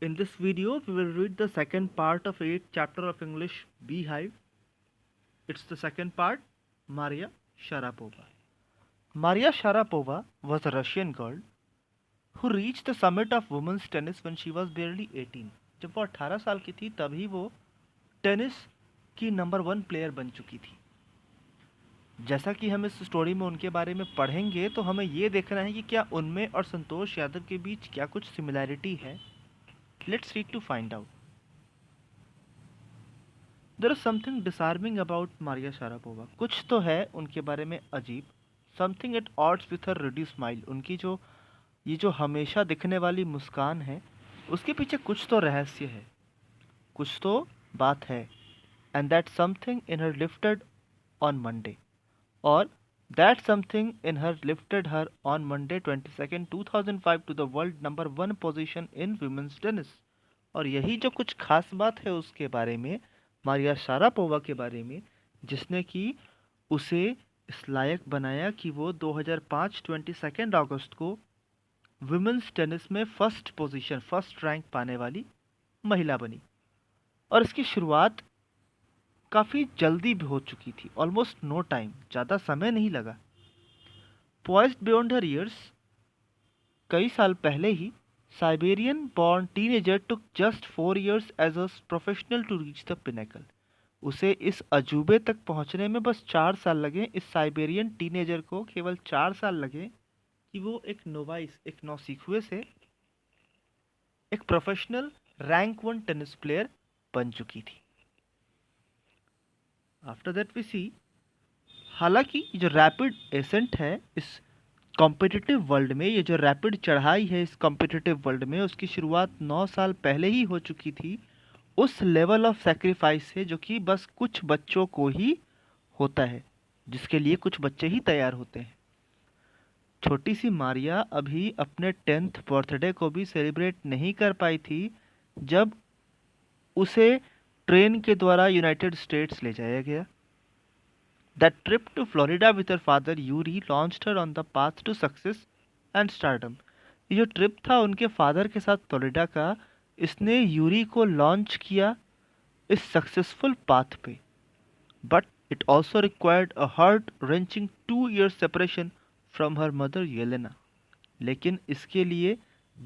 In this video, we will read the second part of 8th chapter of English Beehive. It's the second part, Maria Sharapova. Maria Sharapova was a Russian girl who reached the summit of women's tennis when she was barely 18. जब वो 18 साल की थी तभी वो tennis की number 1 player बन चुकी थी। जैसा कि हम इस स्टोरी में उनके बारे में पढ़ेंगे तो हमें ये देखना है कि क्या उनमें और संतोष यादव के बीच क्या कुछ सिमिलैरिटी है। Let's read to find out. There is something disarming about Maria Sharapova. कुछ तो है उनके बारे में अजीब। Something at odds with her ready smile. उनकी जो ये जो हमेशा दिखने वाली मुस्कान है उसके पीछे कुछ तो रहस्य है, कुछ तो बात है। And that something in her lifted on Monday, और that something in her lifted her on Monday 22 2005 to the world number 1 position in women's tennis. और यही जो कुछ खास बात है उसके बारे में, मारिया शारापोवा के बारे में, जिसने कि उसे इस लायक बनाया कि वो 2005 22 अगस्त को वुमेन्स टेनिस में फर्स्ट रैंक पाने वाली महिला बनी। और इसकी शुरुआत काफ़ी जल्दी भी हो चुकी थी, ऑलमोस्ट नो टाइम, ज़्यादा समय नहीं लगा। पॉइज्ड बियॉन्ड हर ईयर्स, कई साल पहले ही Siberian born teenager took just 4 years as a professional to reach the pinnacle. उसे इस अजूबे तक पहुंचने में बस 4 साल लगे। इस साइबेरियन टीनेजर को केवल 4 साल लगे कि वो एक नोवाइस, एक नौसीखुए से एक प्रोफेशनल रैंक 1 टेनिस प्लेयर बन चुकी थी। आफ्टर दैट वी सी, हालांकि ये जो रैपिड एसेंट है इस कॉम्पिटिटिव वर्ल्ड में, ये जो रैपिड चढ़ाई है इस कॉम्पिटिटिव वर्ल्ड में, उसकी शुरुआत 9 साल पहले ही हो चुकी थी, उस लेवल ऑफ सेक्रीफाइस से जो कि बस कुछ बच्चों को ही होता है, जिसके लिए कुछ बच्चे ही तैयार होते हैं। छोटी सी मारिया अभी अपने 10th बर्थडे को भी सेलिब्रेट नहीं कर पाई थी जब उसे ट्रेन के द्वारा यूनाइटेड स्टेट्स ले जाया गया। That trip to Florida with her father Yuri launched her on the path to success and stardom. ये जो ट्रिप था उनके फादर के साथ फ्लोरिडा का, इसने यूरी को लॉन्च किया इस सक्सेसफुल पाथ पे। But it also required a heart wrenching 2 years separation from her mother Yelena. लेकिन इसके लिए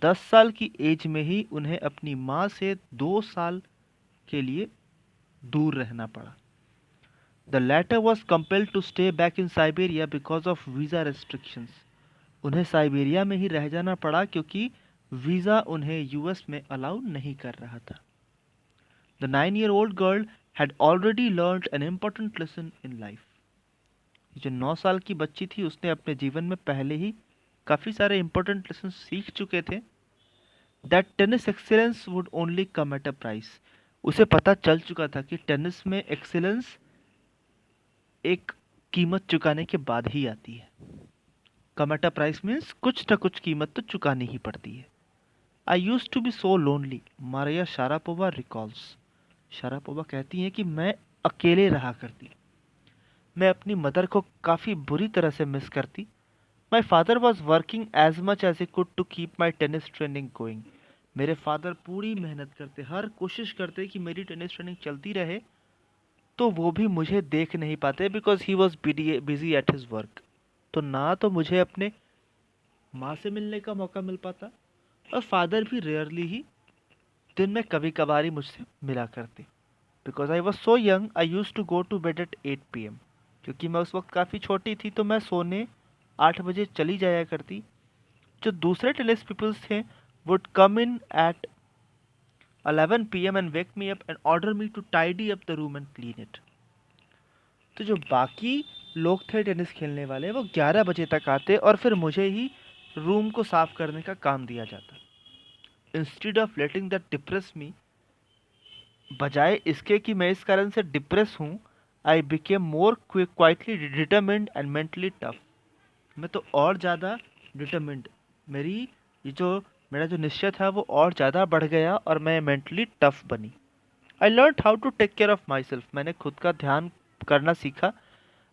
10 साल की एज में ही उन्हें अपनी माँ से 2 साल के लिए दूर रहना पड़ा। The latter was compelled to stay back in Siberia because of visa restrictions। उन्हें साइबेरिया में ही रह जाना पड़ा क्योंकि वीज़ा उन्हें यूएस में अलाउ नहीं कर रहा था। The 9-year-old girl had already learned an important lesson in life. जो 9 साल की बच्ची थी उसने अपने जीवन में पहले ही काफ़ी सारे इम्पोर्टेंट लेसन सीख चुके थे। That tennis excellence would only come at a price. उसे पता चल चुका था कि टेनिस में एक्सीलेंस एक कीमत चुकाने के बाद ही आती है। Come at a price means कुछ न कुछ कीमत तो चुकानी ही पड़ती है। I used to be so lonely, Maria Sharapova recalls. Sharapova कहती हैं कि मैं अकेले रहा करती, मैं अपनी मदर को काफ़ी बुरी तरह से मिस करती। My father was working as much as he could to keep my tennis training going. मेरे फादर पूरी मेहनत करते, हर कोशिश करते कि मेरी टेनिस ट्रेनिंग चलती रहे, तो वो भी मुझे देख नहीं पाते because he was busy at his work. तो ना तो मुझे अपने माँ से मिलने का मौका मिल पाता, और फादर भी रेयरली ही दिन में कभी कभार ही मुझसे मिला करते। Because I was so young I used to go to bed at 8 PM। क्योंकि मैं उस वक्त काफ़ी छोटी थी तो मैं सोने 8 बजे चली जाया करती। जो दूसरे टेनिस पीपल्स थे would come in at 11 PM and wake me up and order me to tidy up the room and clean it. तो जो बाकी लोग थे टेनिस खेलने वाले वो 11 बजे तक आते और फिर मुझे ही रूम को साफ करने का काम दिया जाता। Instead of letting that depress me, बजाय इसके कि मैं इस कारण से डिप्रेस हूँ, I became more quietly determined and mentally tough. मैं तो और ज़्यादा डिटर्मिन्ड, मेरी ये जो मेरा जो निश्चय था वो और ज़्यादा बढ़ गया और मैं मेंटली टफ बनी। I learn how to take care of myself. मैंने खुद का ध्यान करना सीखा।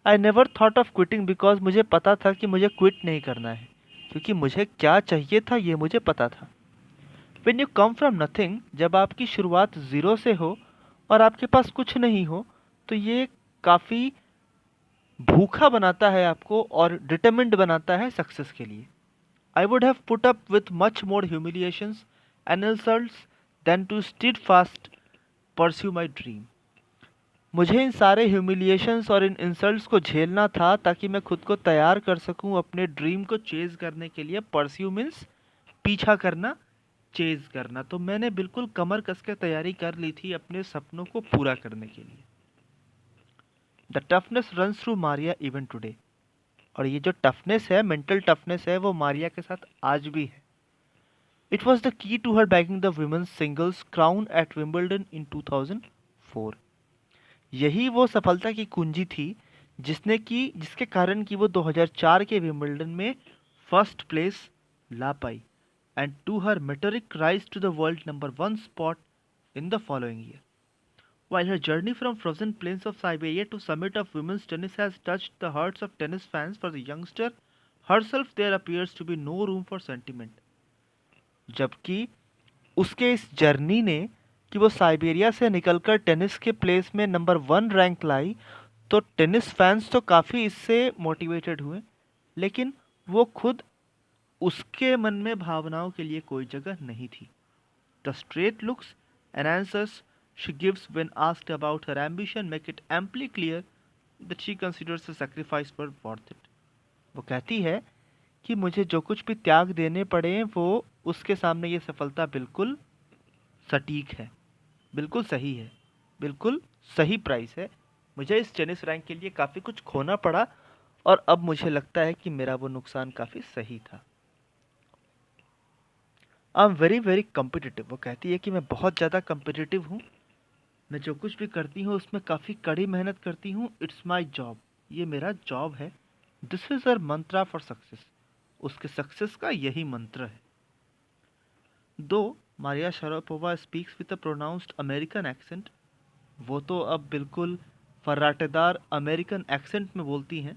I never thought of quitting because मुझे पता था कि मुझे क्विट नहीं करना है, क्योंकि मुझे क्या चाहिए था ये मुझे पता था। When you come from nothing, जब आपकी शुरुआत ज़ीरो से हो और आपके पास कुछ नहीं हो, तो ये काफ़ी भूखा बनाता है आपको और डिटरमिन्ड बनाता है सक्सेस के लिए। I would have put up with much more humiliations and insults than to steadfast pursue my dream. मुझे इन सारे ह्यूमिलिएशंस और इन इंसल्ट्स को झेलना था ताकि मैं खुद को तैयार कर सकूं अपने ड्रीम को चेज करने के लिए। परस्यू मीन्स पीछा करना, चेज करना। तो मैंने बिल्कुल कमर कस के तैयारी कर ली थी अपने सपनों को पूरा करने के लिए। The toughness runs through Maria even today. और ये जो टफनेस है, मेंटल टफनेस है, वो मारिया के साथ आज भी है। It was the key to her bagging the women's singles crown at Wimbledon in 2004. यही वो सफलता की कुंजी थी जिसके कारण कि वो 2004 के विंबलडन में फर्स्ट प्लेस ला पाई, and to her meteoric rise to the world number one spot in the following year. While her journey from frozen plains of Siberia to summit of women's tennis has touched the hearts of tennis fans, for the youngster herself there appears to be no room for sentiment. जबकि उसके इस journey ने कि वो Siberia से निकलकर tennis के place में नंबर 1 रैंक लाई, तो टेनिस फैंस तो काफ़ी इससे मोटिवेटेड हुए, लेकिन वो खुद उसके मन में भावनाओं के लिए कोई जगह नहीं थी। The straight looks and answers she gives when asked about her ambition make it amply clear that she considers the sacrifice for worth it. वो कहती है कि मुझे जो कुछ भी त्याग देने पड़े वो उसके सामने ये सफलता बिल्कुल सटीक है, बिल्कुल सही है, बिल्कुल सही प्राइस है। मुझे इस टेनिस रैंक के लिए काफ़ी कुछ खोना पड़ा और अब मुझे लगता है कि मेरा वो नुकसान काफ़ी सही था। I am very very competitive. वो कहती है कि मैं बहुत ज़्यादा कम्पिटिटिव हूँ। मैं जो कुछ भी करती हूँ उसमें काफ़ी कड़ी मेहनत करती हूँ। इट्स माई जॉब, ये मेरा जॉब है। This is her mantra for success. उसके सक्सेस का यही मंत्र है। Though Maria Sharapova speaks with a pronounced American accent, वो तो अब बिल्कुल फर्राटेदार अमेरिकन एक्सेंट में बोलती हैं।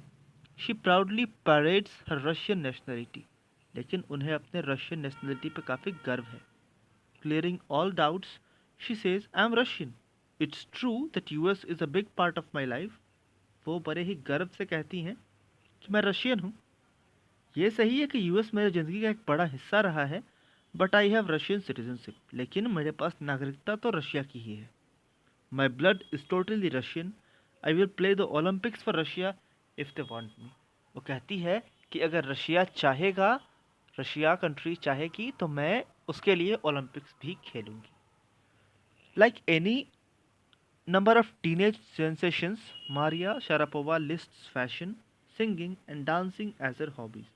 She proudly parades her Russian nationality, लेकिन उन्हें अपने रशियन नेशनलिटी पे काफ़ी गर्व है। Clearing all doubts she says I am Russian, it's true that US is a big part of my life. वो बड़े ही गर्व से कहती हैं कि मैं रशियन हूँ। ये सही है कि यूएस मेरी ज़िंदगी का एक बड़ा हिस्सा रहा है, but I have Russian citizenship, लेकिन मेरे पास नागरिकता तो रशिया की ही है। My blood is totally Russian, I will play the Olympics for Russia if they want me. वो कहती है कि अगर रशिया चाहेगा, रशिया कंट्री चाहेगी, तो मैं उसके लिए ओलंपिक्स भी खेलूंगी। Like any number of teenage sensations, Maria Sharapova lists fashion, singing and dancing as her hobbies.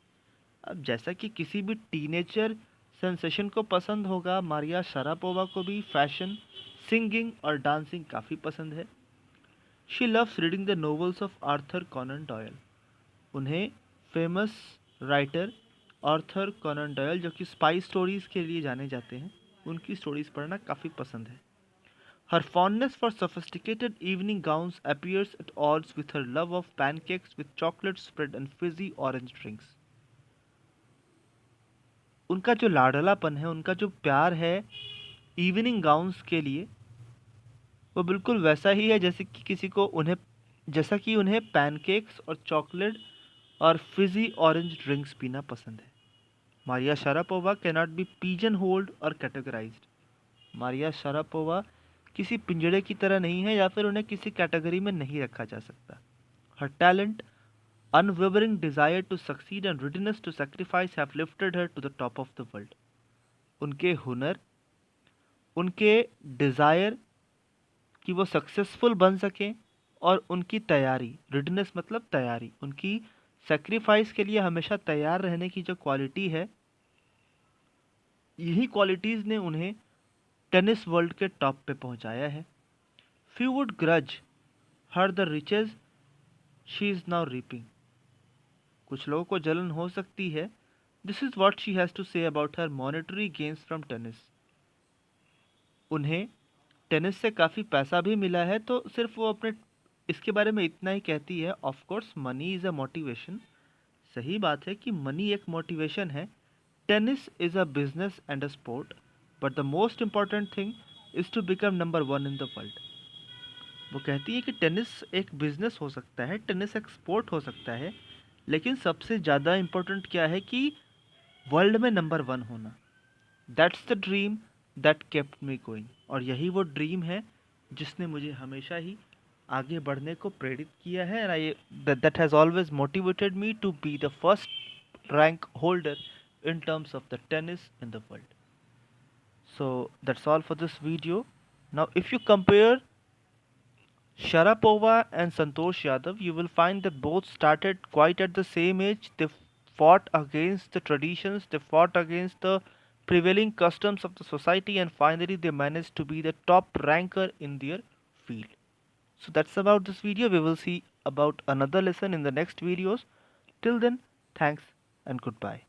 अब जैसा कि किसी भी टीनेजर सेंसेशन को पसंद होगा, मारिया शारापोवा को भी फैशन, सिंगिंग और डांसिंग काफ़ी पसंद है। She loves reading the novels of Arthur Conan Doyle. उन्हें famous writer Arthur Conan Doyle, जो कि स्पाई स्टोरीज़ के लिए जाने जाते हैं, उनकी स्टोरीज़ पढ़ना काफ़ी पसंद है। हर fondness for sophisticated evening gowns appears at odds with her love of pancakes with chocolate spread and fizzy orange drinks. उनका जो लाडलापन है, उनका जो प्यार है इवनिंग गाउन्स के लिए, वो बिल्कुल वैसा ही है जैसा कि उन्हें पैनकेक्स और चॉकलेट और फिजी ऑरेंज ड्रिंक्स पीना पसंद है। Maria Sharapova cannot be pigeon hold और कैटेगराइज्ड। मारिया शारापोवा किसी पिंजड़े की तरह नहीं है या फिर उन्हें किसी कैटेगरी में नहीं रखा जा सकता। Her talent, unwavering desire to succeed and readiness to sacrifice have lifted her to the top of the world. उनके हुनर, उनके डिज़ायर कि वो सक्सेसफुल बन सकें, और उनकी तैयारी, रिडनेस मतलब तैयारी, उनकी सेक्रीफाइस के लिए हमेशा तैयार रहने की जो क्वालिटी है, यही क्वालिटीज़ ने उन्हें टेनिस वर्ल्ड के टॉप पे पहुंचाया है। Few would grudge her the riches she is now reaping. कुछ लोगों को जलन हो सकती है। This is what she has to say about her monetary gains from tennis. उन्हें टेनिस से काफ़ी पैसा भी मिला है, तो सिर्फ वो अपने इसके बारे में इतना ही कहती है। Of course money is a motivation. सही बात है कि मनी एक मोटिवेशन है। Tennis is a business and a sport, but the most important thing is to become number one in the world. वो कहती है कि टेनिस एक बिजनेस हो सकता है, टेनिस एक स्पोर्ट हो सकता है, लेकिन सबसे ज़्यादा इम्पोर्टेंट क्या है कि वर्ल्ड में नंबर वन होना। That's the dream that kept me going. और यही वो ड्रीम है जिसने मुझे हमेशा ही आगे बढ़ने को प्रेरित किया है, and I that has always motivated me to be the first rank holder in terms of the tennis in the world. So that's all for this video. Now if you compare Sharapova and Santosh Yadav, you will find that both started quite at the same age. They fought against the traditions, they fought against the prevailing customs of the society, and finally they managed to be the top ranker in their field. So that's about this video. We will see about another lesson in the next videos. Till then, thanks and goodbye.